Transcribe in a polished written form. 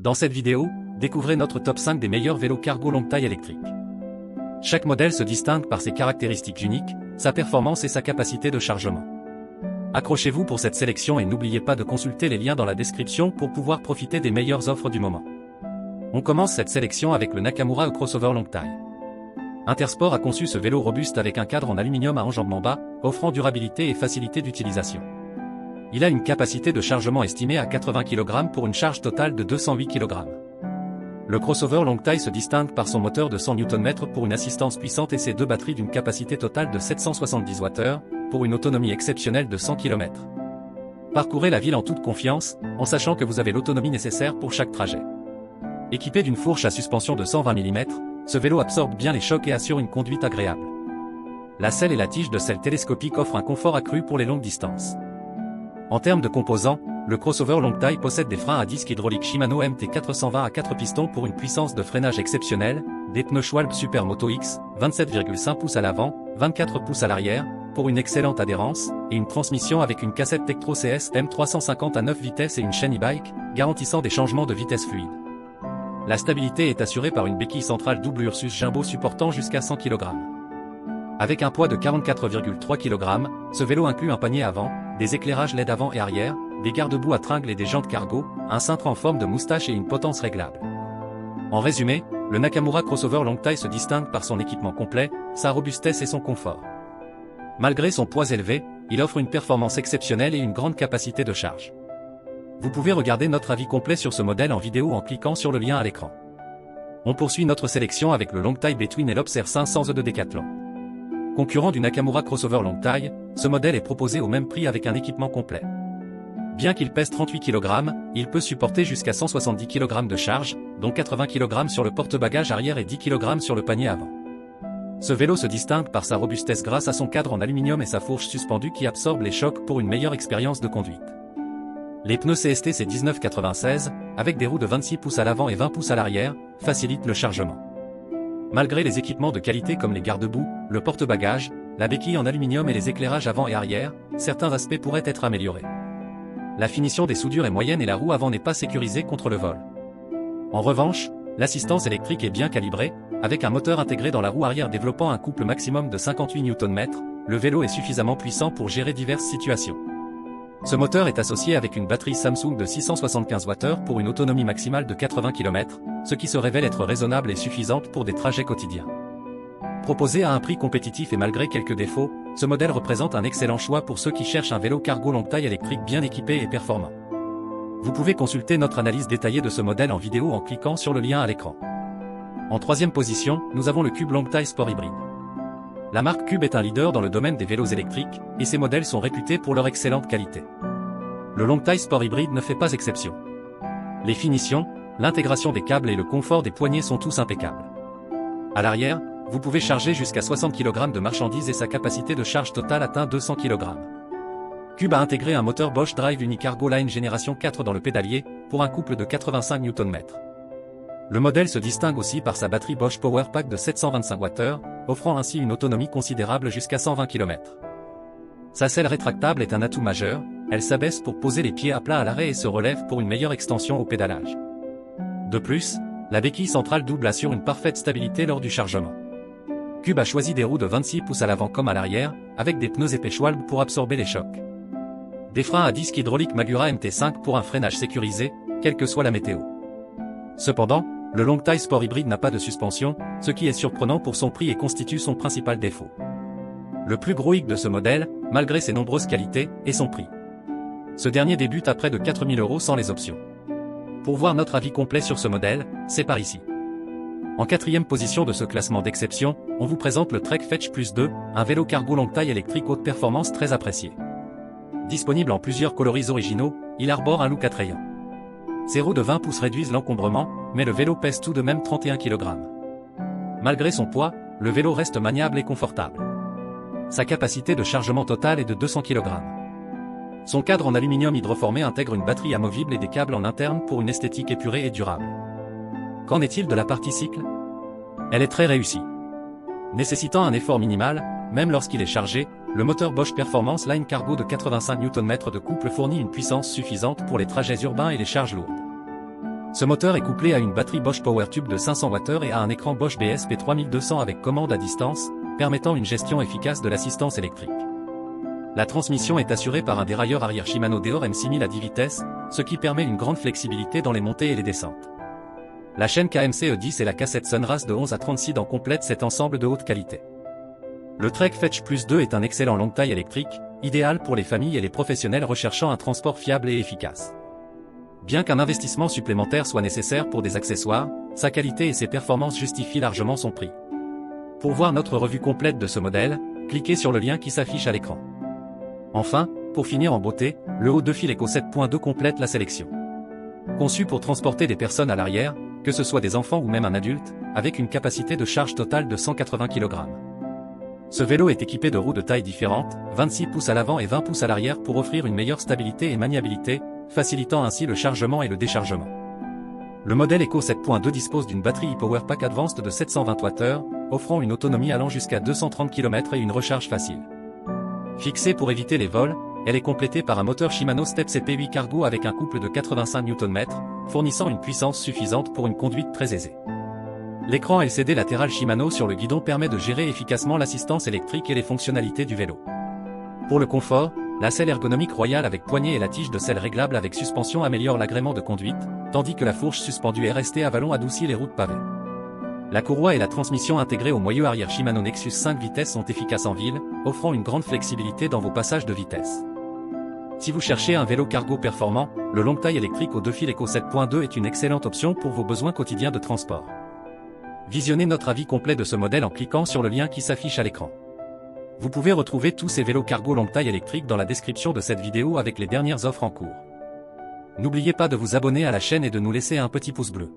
Dans cette vidéo, découvrez notre top 5 des meilleurs vélos cargo longue taille électriques. Chaque modèle se distingue par ses caractéristiques uniques, sa performance et sa capacité de chargement. Accrochez-vous pour cette sélection et n'oubliez pas de consulter les liens dans la description pour pouvoir profiter des meilleures offres du moment. On commence cette sélection avec le Nakamura Crossover longue taille. Intersport a conçu ce vélo robuste avec un cadre en aluminium à enjambement bas, offrant durabilité et facilité d'utilisation. Il a une capacité de chargement estimée à 80 kg pour une charge totale de 208 kg. Le crossover longue taille se distingue par son moteur de 100 Nm pour une assistance puissante et ses deux batteries d'une capacité totale de 770 Wh, pour une autonomie exceptionnelle de 100 km. Parcourez la ville en toute confiance, en sachant que vous avez l'autonomie nécessaire pour chaque trajet. Équipé d'une fourche à suspension de 120 mm, ce vélo absorbe bien les chocs et assure une conduite agréable. La selle et la tige de selle télescopique offrent un confort accru pour les longues distances. En termes de composants, le crossover longue taille possède des freins à disque hydrauliques Shimano MT420 à 4 pistons pour une puissance de freinage exceptionnelle, des pneus Schwalbe Super Moto X, 27,5 pouces à l'avant, 24 pouces à l'arrière, pour une excellente adhérence, et une transmission avec une cassette Tektro CS M350 à 9 vitesses et une chaîne e-bike, garantissant des changements de vitesse fluides. La stabilité est assurée par une béquille centrale double Ursus Jumbo supportant jusqu'à 100 kg. Avec un poids de 44,3 kg, ce vélo inclut un panier avant, des éclairages LED avant et arrière, des garde-boue à tringles et des jantes cargo, un cintre en forme de moustache et une potence réglable. En résumé, le Nakamura Crossover longue taille se distingue par son équipement complet, sa robustesse et son confort. Malgré son poids élevé, il offre une performance exceptionnelle et une grande capacité de charge. Vous pouvez regarder notre avis complet sur ce modèle en vidéo en cliquant sur le lien à l'écran. On poursuit notre sélection avec le longue taille Between et l'Obs R500E de Decathlon. Concurrent du Nakamura Crossover longue taille, ce modèle est proposé au même prix avec un équipement complet. Bien qu'il pèse 38 kg, il peut supporter jusqu'à 170 kg de charge, dont 80 kg sur le porte-bagages arrière et 10 kg sur le panier avant. Ce vélo se distingue par sa robustesse grâce à son cadre en aluminium et sa fourche suspendue qui absorbe les chocs pour une meilleure expérience de conduite. Les pneus CST C1996, avec des roues de 26 pouces à l'avant et 20 pouces à l'arrière, facilitent le chargement. Malgré les équipements de qualité comme les garde-boue, le porte-bagages, la béquille en aluminium et les éclairages avant et arrière, certains aspects pourraient être améliorés. La finition des soudures est moyenne et la roue avant n'est pas sécurisée contre le vol. En revanche, l'assistance électrique est bien calibrée, avec un moteur intégré dans la roue arrière développant un couple maximum de 58 Nm, le vélo est suffisamment puissant pour gérer diverses situations. Ce moteur est associé avec une batterie Samsung de 675 Wh pour une autonomie maximale de 80 km, ce qui se révèle être raisonnable et suffisante pour des trajets quotidiens. Proposé à un prix compétitif et malgré quelques défauts, ce modèle représente un excellent choix pour ceux qui cherchent un vélo cargo longue taille électrique bien équipé et performant. Vous pouvez consulter notre analyse détaillée de ce modèle en vidéo en cliquant sur le lien à l'écran. En troisième position, nous avons le Cube longue taille Sport Hybrid. La marque Cube est un leader dans le domaine des vélos électriques, et ses modèles sont réputés pour leur excellente qualité. Le longue taille Sport Hybrid ne fait pas exception. Les finitions, l'intégration des câbles et le confort des poignées sont tous impeccables. À l'arrière, vous pouvez charger jusqu'à 60 kg de marchandises et sa capacité de charge totale atteint 200 kg. Cube a intégré un moteur Bosch Drive Unicargo Line Génération 4 dans le pédalier, pour un couple de 85 Nm. Le modèle se distingue aussi par sa batterie Bosch Powerpack de 725 Wh, offrant ainsi une autonomie considérable jusqu'à 120 km. Sa selle rétractable est un atout majeur, elle s'abaisse pour poser les pieds à plat à l'arrêt et se relève pour une meilleure extension au pédalage. De plus, la béquille centrale double assure une parfaite stabilité lors du chargement. Cube a choisi des roues de 26 pouces à l'avant comme à l'arrière, avec des pneus épais Schwalbe pour absorber les chocs. Des freins à disque hydraulique Magura MT5 pour un freinage sécurisé, quelle que soit la météo. Cependant, le longue taille Sport Hybrid n'a pas de suspension, ce qui est surprenant pour son prix et constitue son principal défaut. Le plus gros hic de ce modèle, malgré ses nombreuses qualités, est son prix. Ce dernier débute à près de 4 000 € sans les options. Pour voir notre avis complet sur ce modèle, c'est par ici. En quatrième position de ce classement d'exception, on vous présente le Trek Fetch Plus 2, un vélo cargo longue taille électrique haute performance très apprécié. Disponible en plusieurs coloris originaux, il arbore un look attrayant. Ses roues de 20 pouces réduisent l'encombrement, mais le vélo pèse tout de même 31 kg. Malgré son poids, le vélo reste maniable et confortable. Sa capacité de chargement totale est de 200 kg. Son cadre en aluminium hydroformé intègre une batterie amovible et des câbles en interne pour une esthétique épurée et durable. Qu'en est-il de la partie cycle? Elle est très réussie. Nécessitant un effort minimal, même lorsqu'il est chargé, le moteur Bosch Performance Line Cargo de 85 Nm de couple fournit une puissance suffisante pour les trajets urbains et les charges lourdes. Ce moteur est couplé à une batterie Bosch PowerTube de 500 Wh et à un écran Bosch BSP 3200 avec commande à distance, permettant une gestion efficace de l'assistance électrique. La transmission est assurée par un dérailleur arrière Shimano Deore M6000 à 10 vitesses, ce qui permet une grande flexibilité dans les montées et les descentes. La chaîne KMC E10 et la cassette Sunrace de 11 à 36 dents complètent cet ensemble de haute qualité. Le Trek Fetch Plus 2 est un excellent long taille électrique, idéal pour les familles et les professionnels recherchant un transport fiable et efficace. Bien qu'un investissement supplémentaire soit nécessaire pour des accessoires, sa qualité et ses performances justifient largement son prix. Pour voir notre revue complète de ce modèle, cliquez sur le lien qui s'affiche à l'écran. Enfin, pour finir en beauté, le haut de fil Eco 7.2 complète la sélection. Conçu pour transporter des personnes à l'arrière, que ce soit des enfants ou même un adulte, avec une capacité de charge totale de 180 kg. Ce vélo est équipé de roues de taille différentes, 26 pouces à l'avant et 20 pouces à l'arrière pour offrir une meilleure stabilité et maniabilité, facilitant ainsi le chargement et le déchargement. Le modèle Eco 7.2 dispose d'une batterie ePowerPack Advanced de 720 Wh, offrant une autonomie allant jusqu'à 230 km et une recharge facile. Fixée pour éviter les vols, elle est complétée par un moteur Shimano Step CP8 Cargo avec un couple de 85 Nm, fournissant une puissance suffisante pour une conduite très aisée. L'écran LCD latéral Shimano sur le guidon permet de gérer efficacement l'assistance électrique et les fonctionnalités du vélo. Pour le confort, la selle ergonomique royale avec poignée et la tige de selle réglable avec suspension améliore l'agrément de conduite, tandis que la fourche suspendue RST à vallon adoucit les routes pavées. La courroie et la transmission intégrée au moyeu arrière Shimano Nexus 5 vitesses sont efficaces en ville, offrant une grande flexibilité dans vos passages de vitesse. Si vous cherchez un vélo cargo performant, le long taille électrique au 2 fils Eco 7.2 est une excellente option pour vos besoins quotidiens de transport. Visionnez notre avis complet de ce modèle en cliquant sur le lien qui s'affiche à l'écran. Vous pouvez retrouver tous ces vélos cargo longue taille électrique dans la description de cette vidéo avec les dernières offres en cours. N'oubliez pas de vous abonner à la chaîne et de nous laisser un petit pouce bleu.